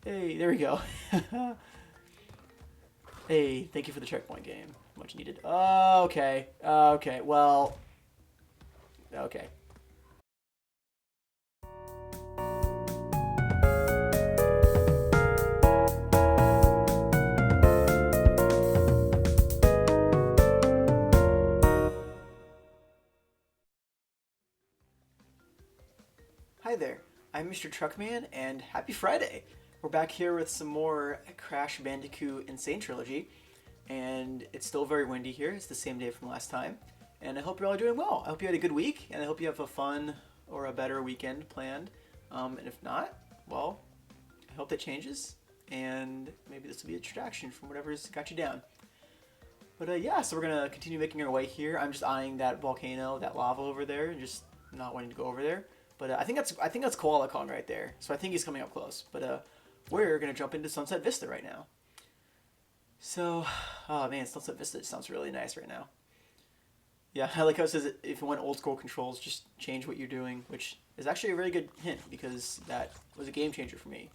Hey, there we go. Hey, thank you for the checkpoint game. Much needed. Okay. Okay. Well. Okay. Hi there. I'm Mr. Truckman, and happy Friday. We're back here with some more Crash Bandicoot Insane Trilogy, and it's still very windy here. It's the same day from last time, and I hope you're all doing well. I hope you had a good week, and I hope you have a fun or a better weekend planned. And if not, well, I hope that changes, and maybe this will be a distraction from whatever's got you down. But yeah, so we're gonna continue making our way here. I'm just eyeing that volcano, that lava over there, and just not wanting to go over there. But I think that's Koala Kong right there. So I think he's coming up close. But we're gonna jump into Sunset Vista right now. So, oh man, Sunset Vista sounds really nice right now. Yeah, I like how it says if you want old school controls, just change what you're doing, which is actually a very good hint because that was a game changer for me.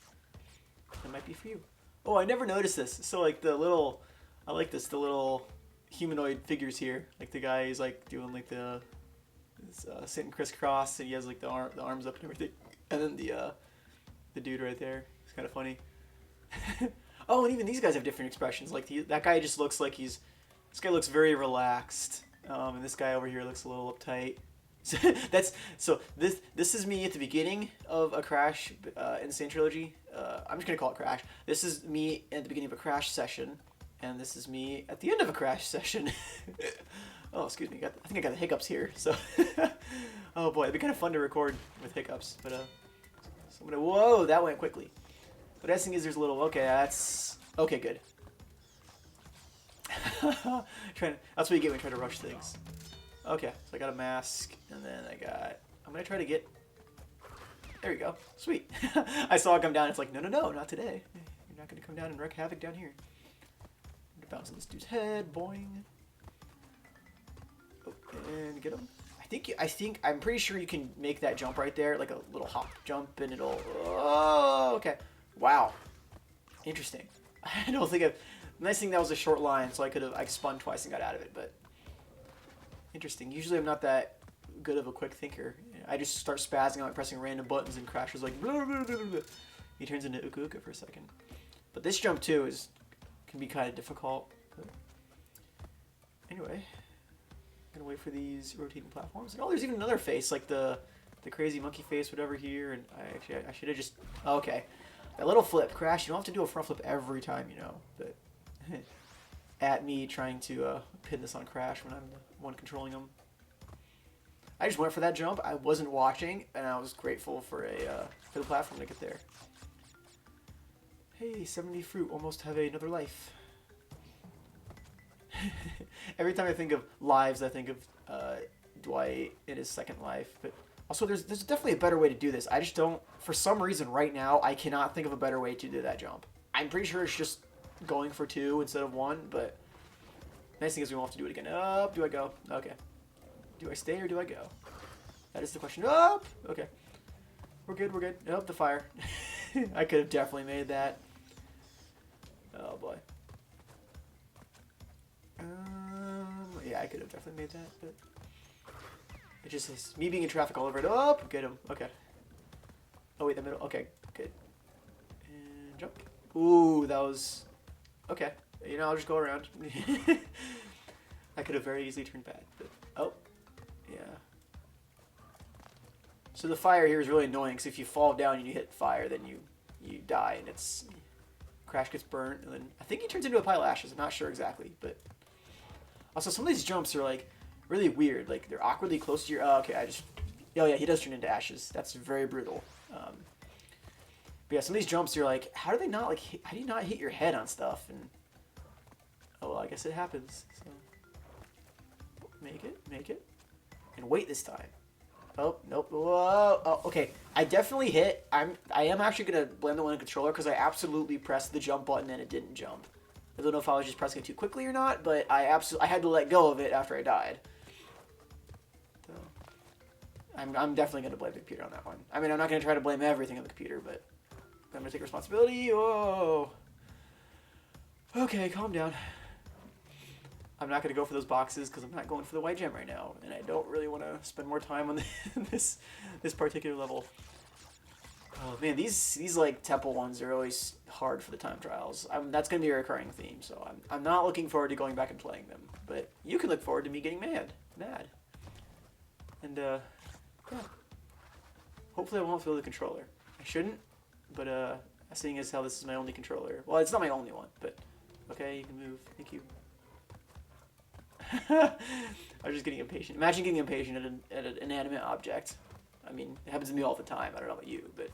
That might be for you. Oh, I never noticed this. So like the little, I like this, the little humanoid figures here. Like the guy is like doing like sitting crisscross and he has like the arms up and everything. And then the dude right there. It's kind of funny. Oh, and even these guys have different expressions. Like that guy just looks like this guy looks very relaxed, and this guy over here looks a little uptight. So this is me at the beginning of a Crash Insane Trilogy. I'm just gonna call it Crash. This is me at the beginning of a Crash session, and this is me at the end of a Crash session. Oh, excuse me. I think I got the hiccups here. So, oh boy, it'd be kind of fun to record with hiccups. But so I'm gonna. Whoa, that went quickly. But the thing is, there's a little. Okay, that's okay. Good. That's what you get when you try to rush things. Okay, so I got a mask, and then I'm gonna try to get. There we go. Sweet. I saw it come down. It's like, no, no, no, not today. You're not gonna come down and wreak havoc down here. I'm gonna bounce on this dude's head. Boing. Oh, and get him. I'm pretty sure you can make that jump right there, like a little hop jump, and it'll. Oh, okay. Wow. Interesting. I don't think I've. Nice thing that was a short line, so I spun twice and got out of it, but. Interesting. Usually I'm not that good of a quick thinker. I just start spazzing out and pressing random buttons and Crash is like blah, blah, blah, blah. He turns into Uka Uka for a second. But this jump too can be kind of difficult. But anyway, I'm gonna wait for these rotating platforms. Oh, there's even another face, like the crazy monkey face, whatever here. And I should have just okay. That little flip, Crash. You don't have to do a front flip every time, you know. But at me trying to pin this on Crash when I'm the one controlling him. I just went for that jump. I wasn't watching, and I was grateful for the platform to get there. Hey, 70 fruit almost have another life. Every time I think of lives, I think of Dwight in his second life. But also, there's definitely a better way to do this. I just don't, for some reason, right now, I cannot think of a better way to do that jump. I'm pretty sure it's just going for 2 instead of 1, but nice thing is we won't have to do it again. Up, do I go? Okay. Do I stay or do I go? That is the question. Up! Okay. We're good, we're good. Nope, the fire. I could have definitely made that. Oh boy. Yeah, I could have definitely made that, but it just is me being in traffic all over it. Oh, get him. Okay. Oh wait, the middle. Okay, good. And jump. Ooh, that was okay. You know, I'll just go around. I could have very easily turned bad, but oh, yeah. So the fire here is really annoying because if you fall down and you hit fire, then you die, and Crash gets burnt, and then I think he turns into a pile of ashes. I'm not sure exactly, but also some of these jumps are like really weird. Like they're awkwardly close to your. Oh, okay, oh yeah, he does turn into ashes. That's very brutal. But yeah, some of these jumps you're like, how do you not hit your head on stuff? And oh well, I guess it happens. So make it, and wait this time. Oh nope. Whoa. Oh, okay. I definitely hit. I am actually gonna blame the one controller because I absolutely pressed the jump button and it didn't jump. I don't know if I was just pressing it too quickly or not, but I had to let go of it after I died. So I'm definitely gonna blame the computer on that one. I mean, I'm not gonna try to blame everything on the computer, but I'm gonna take responsibility. Oh. Okay, calm down. I'm not gonna go for those boxes because I'm not going for the white gem right now, and I don't really want to spend more time on this particular level. Oh man, these like temple ones are always hard for the time trials. That's gonna be a recurring theme, so I'm not looking forward to going back and playing them. But you can look forward to me getting mad, and yeah. Hopefully I won't feel the controller. I shouldn't, but seeing as how this is my only controller. Well, it's not my only one, but okay, you can move. Thank you. I was just getting impatient. Imagine getting impatient at an inanimate object. I mean, it happens to me all the time. I don't know about you, but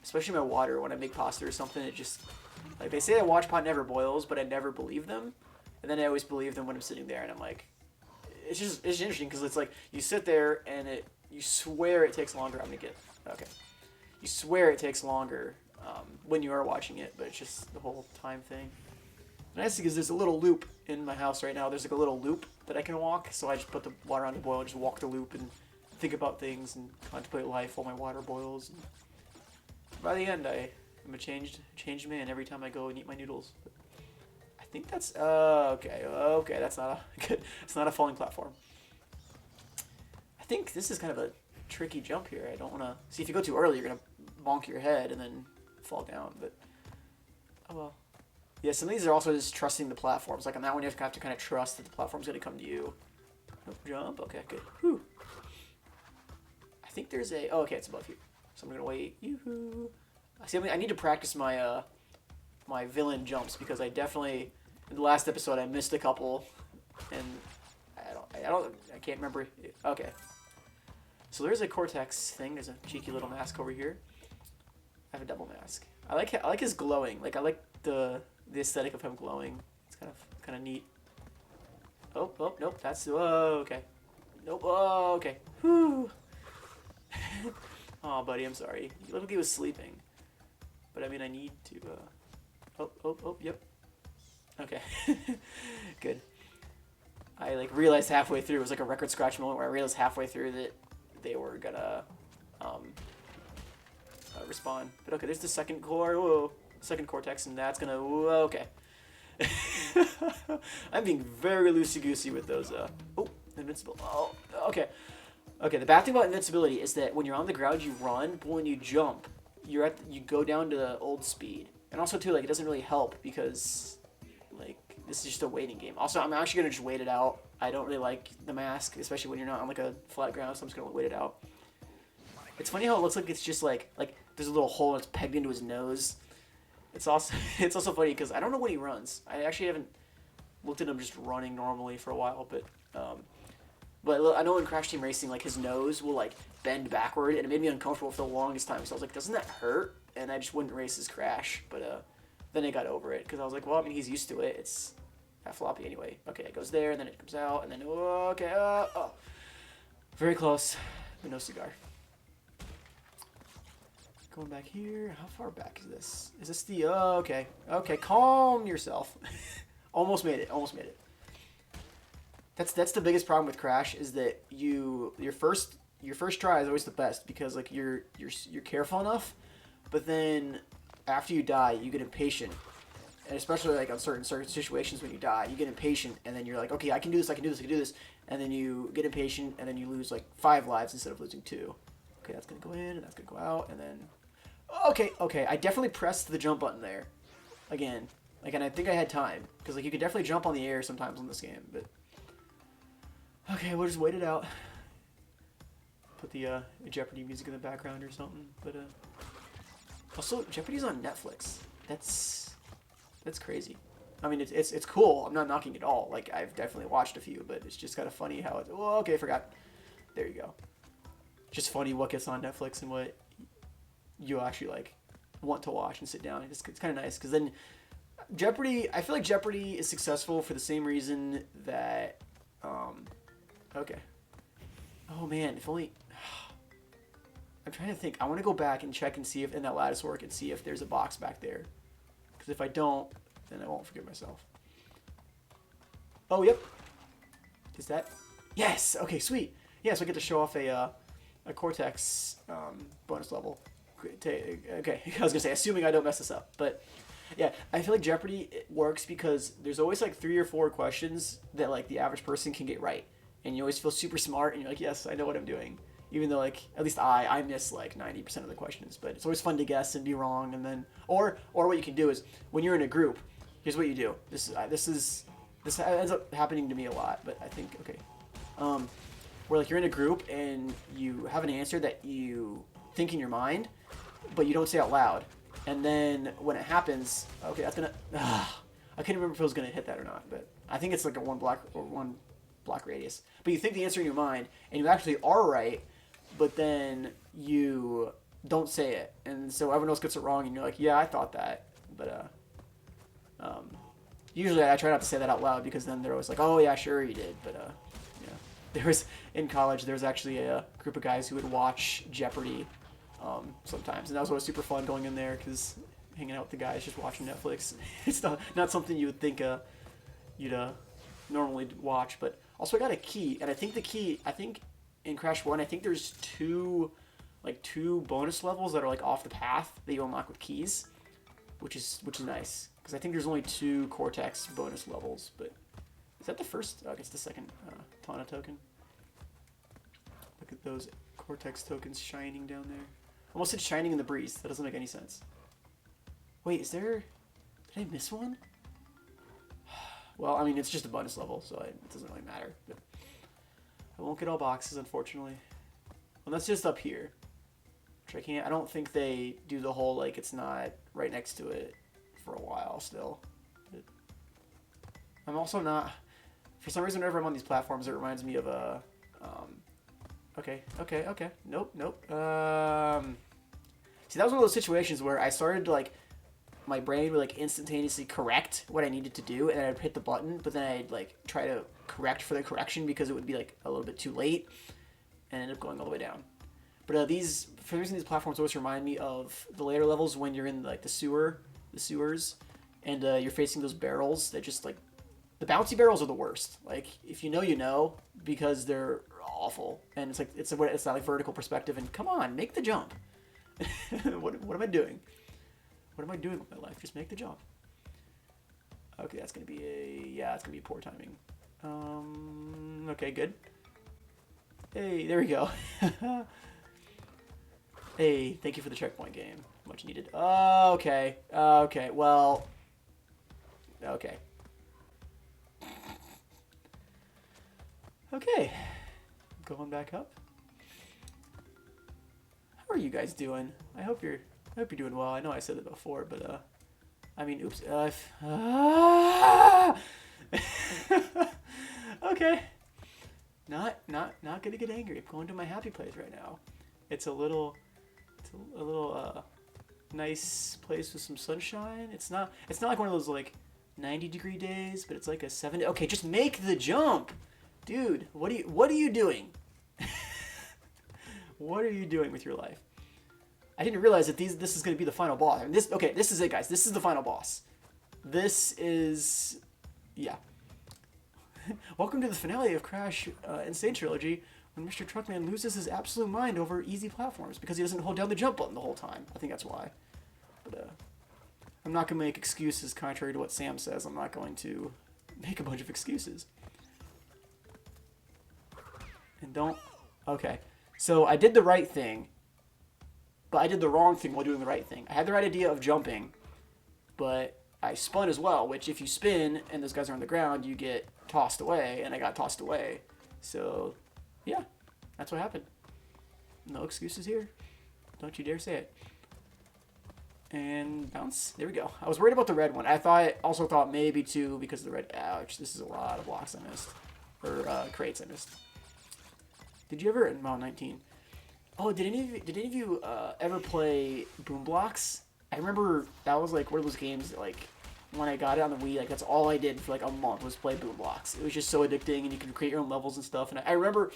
especially my water, when I make pasta or something, it just, like they say a watch pot never boils, but I never believe them. And then I always believe them when I'm sitting there and I'm like, it's interesting because it's like you sit there and you swear it takes longer. I'm gonna get, okay. You swear it takes longer when you are watching it, but it's just the whole time thing. The nice thing is there's a little loop in my house right now. There's like a little loop that I can walk, so I just put the water on to boil and just walk the loop and think about things and contemplate life while my water boils. And by the end, I am a changed man every time I go and eat my noodles. But I think that's okay. That's not a good. It's not a falling platform. I think this is kind of a tricky jump here. I don't want to see if you go too early, you're gonna bonk your head and then fall down. But oh well. Yeah, some of these are also just trusting the platforms. Like on that one, you have to kind of trust that the platform's gonna come to you. Nope, jump. Okay, good. Whew. I think there's a. Oh, okay, it's above you. So I'm gonna wait. Yoo-hoo. See, I need to practice my my villain jumps because I definitely in the last episode I missed a couple, and I can't remember. Okay. So there's a Cortex thing. There's a cheeky little mask over here. I have a double mask. I like his glowing. Like I like the aesthetic of him glowing. It's kind of neat. Oh nope. That's okay. Nope. Oh okay. Whew. Oh buddy, I'm sorry. You looked like he was sleeping. But I mean, I need to. Yep. Okay. Good. I like realized halfway through. It was like a record scratch moment where I realized halfway through that they were gonna respawn. But okay, there's the second core. Whoa, second cortex, and that's gonna. Whoa, okay. I'm being very loosey goosey with those. Oh, invincible. Oh, okay. Okay. The bad thing about invincibility is that when you're on the ground, you run, but when you jump, you go down to the old speed. And also too, like it doesn't really help because like this is just a waiting game. Also, I'm actually gonna just wait it out. I don't really like the mask, especially when you're not on like a flat ground, so I'm just gonna wait it out. It's funny how it looks like it's just like there's a little hole and it's pegged into his nose. It's also funny because I don't know when he runs. I actually haven't looked at him just running normally for a while, but I know in Crash Team Racing, like his nose will like bend backward, and it made me uncomfortable for the longest time. So I was like, doesn't that hurt? And I just wouldn't race as Crash, but then I got over it because I was like, well, I mean, he's used to it. It's that floppy anyway. Okay, it goes there, and then it comes out, and then okay, very close, but no cigar. Going back here. How far back is this? Is this the? Okay, calm yourself. Almost made it. That's the biggest problem with Crash is that your first try is always the best because like you're careful enough, but then after you die you get impatient, and especially like on certain situations when you die you get impatient, and then you're like, okay, I can do this, and then you get impatient and then you lose like 5 lives instead of losing 2. Okay, that's gonna go in and that's gonna go out, and then okay, I definitely pressed the jump button there again, like, and I think I had time because like you could definitely jump on the air sometimes in this game, but. Okay, we'll just wait it out. Put the Jeopardy music in the background or something. But also Jeopardy's on Netflix. That's crazy. I mean, it's cool. I'm not knocking it all. Like I've definitely watched a few, but it's just kind of funny how it's. Oh, okay, I forgot. There you go. Just funny what gets on Netflix and what you actually like want to watch and sit down. It's kind of nice because then Jeopardy. I feel like Jeopardy is successful for the same reason that. Okay. Oh man, if only. I'm trying to think. I want to go back and check and see if in that lattice work and see if there's a box back there. Because if I don't, then I won't forgive myself. Oh, yep. Is that? Yes. Okay, sweet. Yeah, so I get to show off a Cortex bonus level. Okay, I was gonna say, assuming I don't mess this up, but yeah, I feel like Jeopardy works because there's always like 3 or 4 questions that like the average person can get right, and you always feel super smart, and you're like, yes, I know what I'm doing, even though like at least I miss like 90% of the questions, but it's always fun to guess and be wrong, and then or what you can do is when you're in a group, here's what you do. This ends up happening to me a lot, but I think okay, where like you're in a group and you have an answer that you think in your mind, but you don't say out loud. And then when it happens, okay, that's gonna. I can't remember if it was gonna hit that or not, but I think it's like a 1 block radius. But you think the answer in your mind, and you actually are right, but then you don't say it, and so everyone else gets it wrong, and you're like, yeah, I thought that, but usually I try not to say that out loud because then they're always like, oh yeah, sure you did, but yeah. There was in college, there was actually a group of guys who would watch Jeopardy sometimes, and that was always super fun going in there because hanging out with the guys just watching Netflix. It's not something you would think you'd normally watch, but also I got a key, and I think in Crash 1, I think there's two bonus levels that are like off the path that you unlock with keys, which is nice because I think there's only 2 Cortex bonus levels, but is that the first? Oh, I guess the second Tana token. Look at those Cortex tokens shining down there. Almost said shining in the breeze. That doesn't make any sense. Wait, is there... Did I miss one? Well, I mean, it's just a bonus level, so it doesn't really matter. But I won't get all boxes, unfortunately. Well, that's just up here. Which I can't... I don't think they do the whole, like, it's not right next to it for a while still. But I'm also not... For some reason, whenever I'm on these platforms, it reminds me of a... Okay. Nope. See, that was one of those situations where I started to, like, my brain would, like, instantaneously correct what I needed to do, and I'd hit the button, but then I'd, like, try to correct for the correction because it would be, like, a little bit too late, and end up going all the way down. But for some reason, these platforms always remind me of the later levels when you're in, like, the sewers, and you're facing those barrels that just, like, the bouncy barrels are the worst. Like, if you know, because they're awful, and it's like it's not like vertical perspective. And come on, make the jump. what am I doing? What am I doing with my life? Just make the jump. Okay, it's gonna be poor timing. Okay, good. Hey, there we go. Hey, thank you for the checkpoint game. Much needed. Okay. Well. Okay. Okay, going back up. How are you guys doing? I hope you're doing well. I know I said it before, but I mean, oops. Okay, not gonna get angry. I'm going to my happy place right now. It's a little nice place with some sunshine. It's not like one of those like 90-degree days, but it's like a 70. Okay, just make the jump. Dude, what are you doing? What are you doing with your life? I didn't realize that this is going to be the final boss. I mean, this is it, guys. This is the final boss. This is... Yeah. Welcome to the finale of Crash and Sane Trilogy, when Mr. Truckman loses his absolute mind over easy platforms because he doesn't hold down the jump button the whole time. I think that's why. But I'm not going to make excuses contrary to what Sam says. I'm not going to make a bunch of excuses. And don't... Okay. So I did the right thing, but I did the wrong thing while doing the right thing. I had the right idea of jumping, but I spun as well, which if you spin and those guys are on the ground, you get tossed away, and I got tossed away. So, yeah. That's what happened. No excuses here. Don't you dare say it. And bounce. There we go. I was worried about the red one. I also thought maybe 2 because of the red... Ouch. This is a lot of blocks I missed. Or crates I missed. Did you ever... Well, 19. Oh, did any of you ever play Boom Blocks? I remember that was like one of those games that, like, when I got it on the Wii, like, that's all I did for like a month was play Boom Blocks. It was just so addicting, and you could create your own levels and stuff. And I remember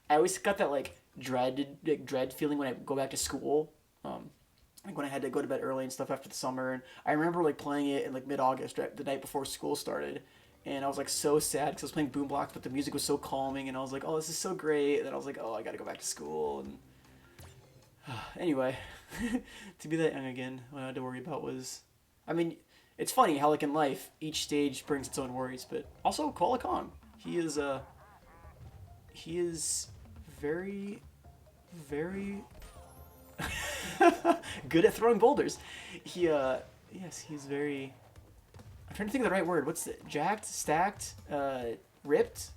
I always got that like dread feeling when I go back to school. Like when I had to go to bed early and stuff after the summer. And I remember like playing it in like mid-August, right, the night before school started. And I was like so sad because I was playing Boom Blocks, but the music was so calming, and I was like, oh, this is so great. And then I was like, oh, I gotta go back to school. And anyway, to be that young again, what I had to worry about was, I mean, it's funny how like in life each stage brings its own worries, but also Koala Kong, he is very very good at throwing boulders. He yes, he's very. I'm trying to think of the right word. What's the jacked, stacked, ripped,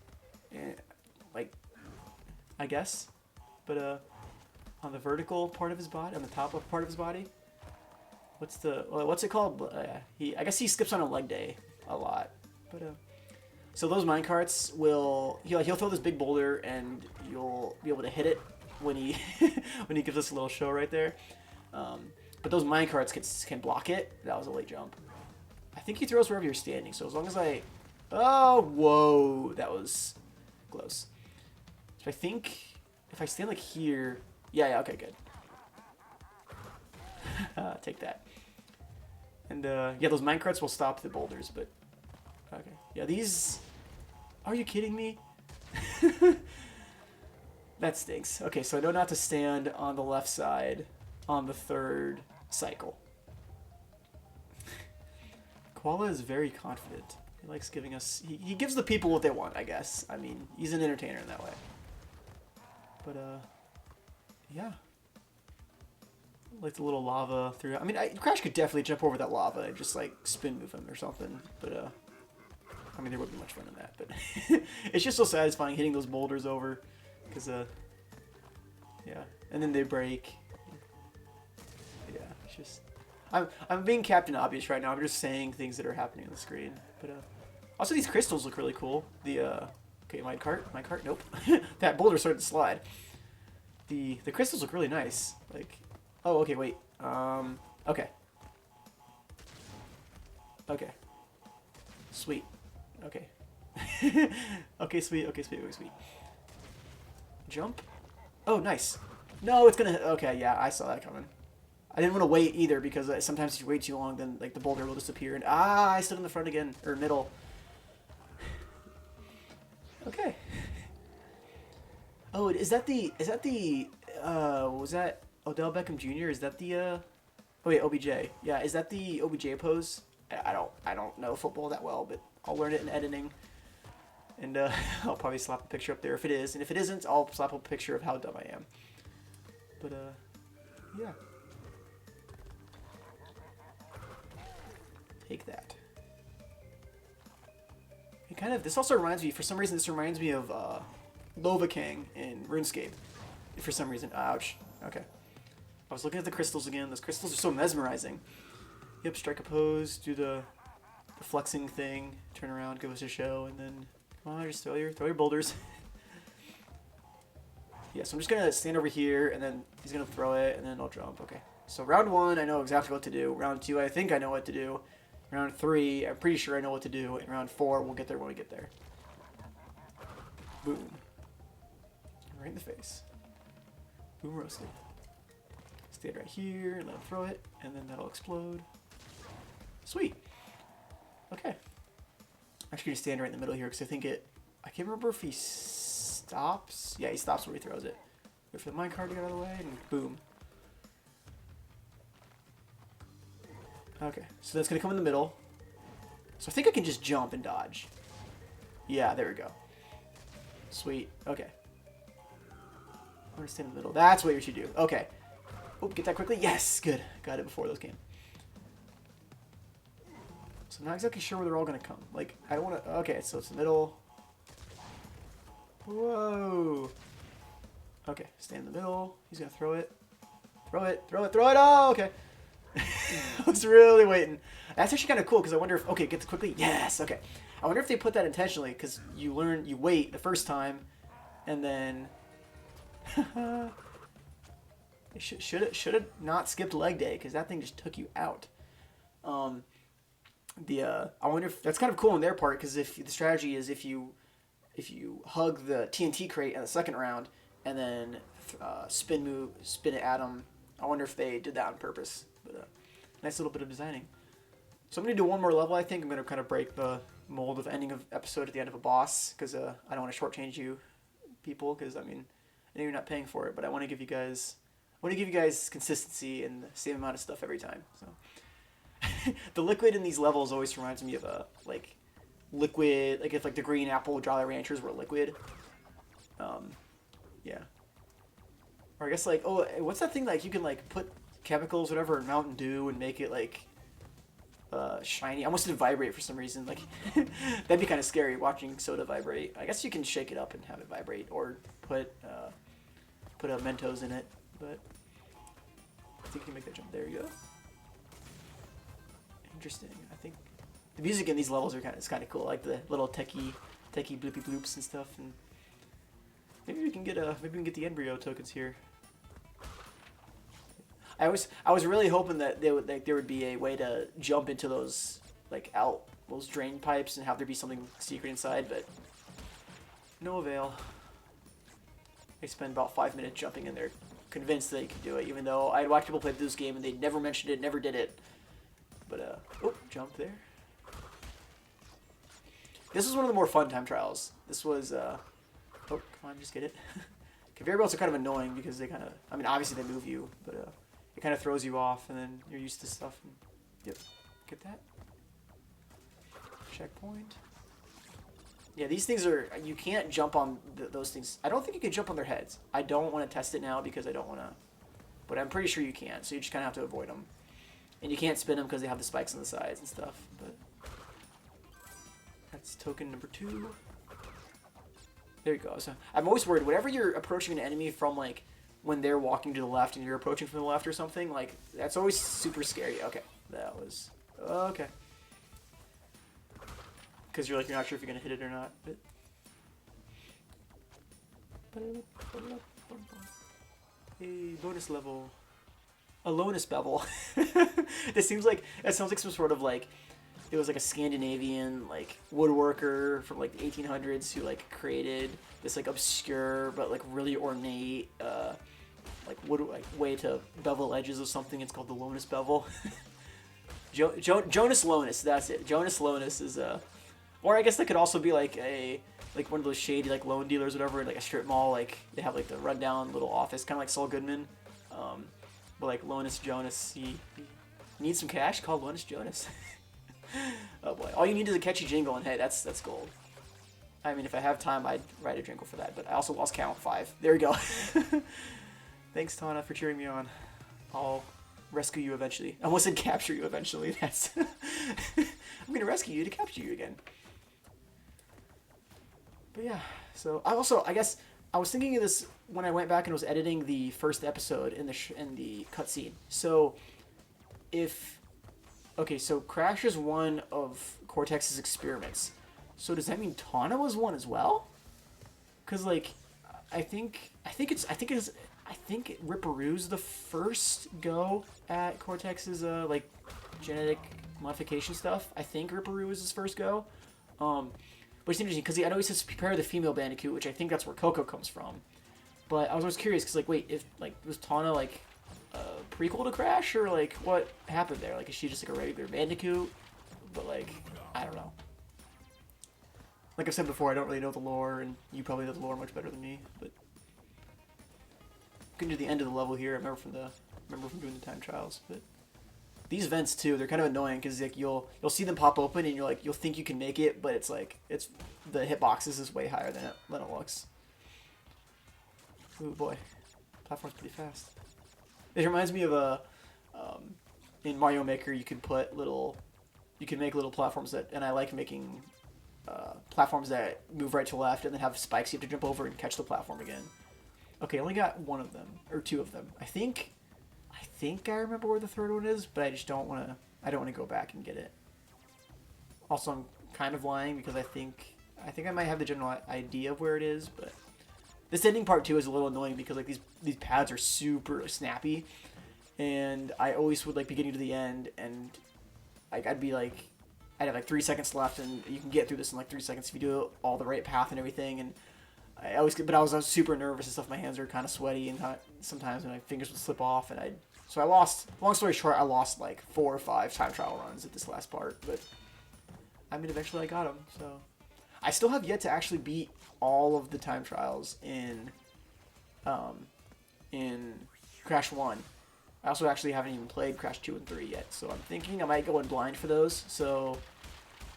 eh, like I guess, but on the vertical part of his body, on the top of part of his body. What's it called? I guess he skips on a leg day a lot, but so those mine carts he'll throw this big boulder and you'll be able to hit it when he when he gives us a little show right there. But those mine carts can block it. That was a late jump. I think he throws wherever you're standing. So as long as oh whoa, that was close. So I think if I stand like here, yeah, okay, good. Take that. And yeah, those mine carts will stop the boulders, but okay. Yeah, these. Are you kidding me? That stinks. Okay, so I know not to stand on the left side on the third cycle. Koala is very confident. He likes giving us. He gives the people what they want, I guess. I mean, he's an entertainer in that way. But yeah. Like the little lava through. I mean, Crash could definitely jump over that lava and just like spin move him or something. But I mean, there wouldn't be much fun in that. But it's just so satisfying hitting those boulders over, because yeah, and then they break. Yeah, it's just. I'm being Captain Obvious right now. I'm just saying things that are happening on the screen. But also these crystals look really cool. The okay, my cart, nope. That boulder started to slide. The crystals look really nice. Like. Oh, okay, wait. Okay. Okay. Sweet. Okay. Okay, sweet. Jump. Oh, nice. No, it's gonna. Okay, yeah, I saw that coming. I didn't want to wait either because sometimes if you wait too long, then like the boulder will disappear. And I stood in the front again or middle. Okay. Oh, is that the? Was that Odell Beckham Jr.? Is that the? Oh wait, OBJ. Yeah, is that the OBJ pose? I don't know football that well, but I'll learn it in editing. And I'll probably slap a picture up there if it is, and if it isn't, I'll slap a picture of how dumb I am. But yeah. Take that. It kind of. This also reminds me. For some reason, this reminds me of Lovakang in RuneScape. For some reason, ouch. Okay. I was looking at the crystals again. Those crystals are so mesmerizing. Yep, strike a pose, do the flexing thing, turn around, give us a show, and then come on, just throw your boulders. Yeah, so I'm just gonna stand over here, and then he's gonna throw it, and then I'll jump. Okay. So round 1, I know exactly what to do. Round 2, I think I know what to do. Round 3, I'm pretty sure I know what to do. And round 4, we'll get there when we get there. Boom. Right in the face. Boom roasted. Stand right here, and let him throw it, and then that'll explode. Sweet. Okay. I'm actually gonna stand right in the middle here because I think I can't remember if he stops. Yeah, he stops where he throws it. Wait for the minecart to get out of the way, and boom. Okay, so that's gonna come in the middle. So I think I can just jump and dodge. Yeah, there we go. Sweet. Okay. I'm gonna stand in the middle. That's what you should do. Okay. Oh, get that quickly. Yes, good. Got it before those came. So I'm not exactly sure where they're all gonna come. Like, I don't want to. Okay, so it's the middle. Whoa. Okay, stand in the middle. He's gonna throw it. Throw it. Oh, okay. I was really waiting. That's actually kind of cool because I wonder if. Okay, get this quickly. Yes. Okay. I wonder if they put that intentionally because you wait the first time, and then. Should have not skipped leg day because that thing just took you out. I wonder if that's kind of cool on their part because if the strategy is if you hug the TNT crate in the second round and then spin it at them. I wonder if they did that on purpose. But nice little bit of designing. So I'm gonna do one more level. I think I'm gonna kind of break the mold of ending of episode at the end of a boss because I don't want to shortchange you people because I mean I know you're not paying for it, but I want to give you guys want to give you guys consistency and the same amount of stuff every time. So the liquid in these levels always reminds me of a like liquid, like if like the green apple Jolly Ranchers were liquid. Yeah. Or I guess like, oh, what's that thing like you can like put chemicals whatever in Mountain Dew and make it like shiny. I almost did vibrate for some reason. Like that'd be kind of scary watching soda vibrate. I guess you can shake it up and have it vibrate, or put a Mentos in it. But I think you can make that jump. There you go. Interesting. I think the music in these levels are kind of cool. Like the little techie bloopy bloops and stuff. And maybe we can get the embryo tokens here. I was really hoping that there would be a way to jump into those those drain pipes and have there be something secret inside, but no avail. I spent about 5 minutes jumping in there, convinced that you could do it, even though I'd watched people play this game and they never mentioned it, never did it. But oh, jump there. This was one of the more fun time trials. This was oh, come on, just get it. Conveyor belts are kind of annoying because they kind of, I mean, obviously they move you, but it kind of throws you off, and then you're used to stuff. And, yep, get that. Checkpoint. Yeah, these things are, you can't jump on those things. I don't think you can jump on their heads. I don't want to test it now because I don't want to, but I'm pretty sure you can, so you just kind of have to avoid them. And you can't spin them because they have the spikes on the sides and stuff, but that's token number 2. There you go. So I'm always worried, whenever you're approaching an enemy from like, when they're walking to the left and you're approaching from the left or something, like, that's always super scary. Okay, that was, okay. Because you're not sure if you're going to hit it or not. But a bonus level. A Lonus bevel. It sounds like some sort of like, it was like a Scandinavian like woodworker from like the 1800s who like created this like obscure but like really ornate way to bevel edges of something. It's called the Lonus bevel. Jonas Lonus, that's it. Jonas Lonus is or I guess that could also be like one of those shady like loan dealers or whatever in like a strip mall. Like they have like the rundown little office, kind of like Saul Goodman. But like Lonus Jonas, he needs some cash. Call Lonus Jonas. Oh boy, all you need is a catchy jingle, and hey, that's gold. I mean, if I have time, I'd write a jingle for that. But I also lost count 5. There we go. Thanks, Tana, for cheering me on. I'll rescue you eventually. I almost said capture you eventually. That's I'm gonna rescue you to capture you again. But yeah, so I guess I was thinking of this when I went back and was editing the first episode in the cutscene. So so Crash is one of Cortex's experiments. So does that mean Tana was one as well? Because like, I think Ripperoo's the first go at Cortex's like genetic modification stuff. I think Ripperoo was his first go. But it's interesting because I know he says prepare the female Bandicoot, which I think that's where Coco comes from. But I was always curious because like, wait, if like was Tana like a prequel to Crash, or like what happened there? Like, is she just like a regular Bandicoot? But like, I don't know. Like I've said before, I don't really know the lore, and you probably know the lore much better than me. But getting to the end of the level here, I remember from doing the time trials. But these vents too, they're kind of annoying because like you'll see them pop open, and you'll think you can make it, but it's like the hitboxes is way higher than it looks. Ooh boy, platform's pretty fast. It reminds me of in Mario Maker you can make little platforms and I like making platforms that move right to left and then have spikes you have to jump over and catch the platform again. Okay, I only got 1 of them, or 2 of them. I think I remember where the third one is, but I just don't want to go back and get it. Also, I'm kind of lying because I think I might have the general idea of where it is, but this ending part too is a little annoying because like these pads are super snappy, and I always would like be getting to the end and like I'd have like 3 seconds left, and you can get through this in like 3 seconds if you do all the right path and everything. And I was super nervous and stuff. My hands are kind of sweaty, and sometimes my fingers would slip off, and so I lost. Long story short, I lost like 4 or 5 time trial runs at this last part, but I mean eventually I got them. So I still have yet to actually beat all of the time trials in Crash 1. I also actually haven't even played Crash 2 and 3 yet, so I'm thinking I might go in blind for those. So,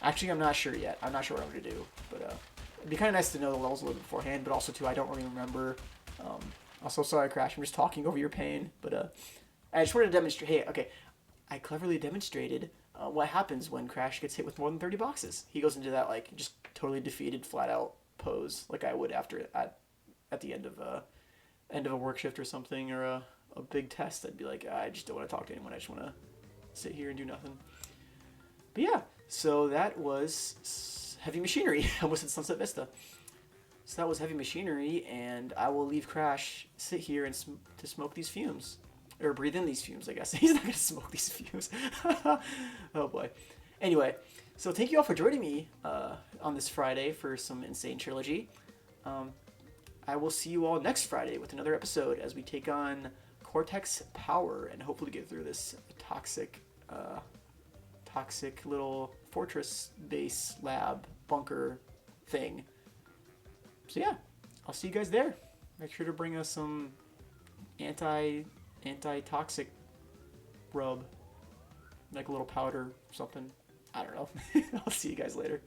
actually, I'm not sure yet. I'm not sure what I'm going to do. But it'd be kind of nice to know the levels a little bit beforehand, but also, too, I don't really remember. Also, sorry, Crash, I'm just talking over your pain. But I just wanted to demonstrate. Hey, okay, I cleverly demonstrated what happens when Crash gets hit with more than 30 boxes. He goes into that, like, just totally defeated, flat-out pose, like I would after at the end of a work shift or something, or a big test. I'd be like, I just don't want to talk to anyone. I just want to sit here and do nothing. But yeah, so that was Heavy Machinery. I almost said Sunset Vista. So that was Heavy Machinery, and I will leave Crash sit here and to smoke these fumes. Or breathe in these fumes, I guess. He's not going to smoke these fumes. Oh boy. Anyway, so thank you all for joining me on this Friday for some Insane Trilogy. I will see you all next Friday with another episode as we take on Cortex Power and hopefully get through this toxic little fortress base lab bunker thing. So yeah, I'll see you guys there. Make sure to bring us some anti-toxic rub, like a little powder or something. I don't know. I'll see you guys later.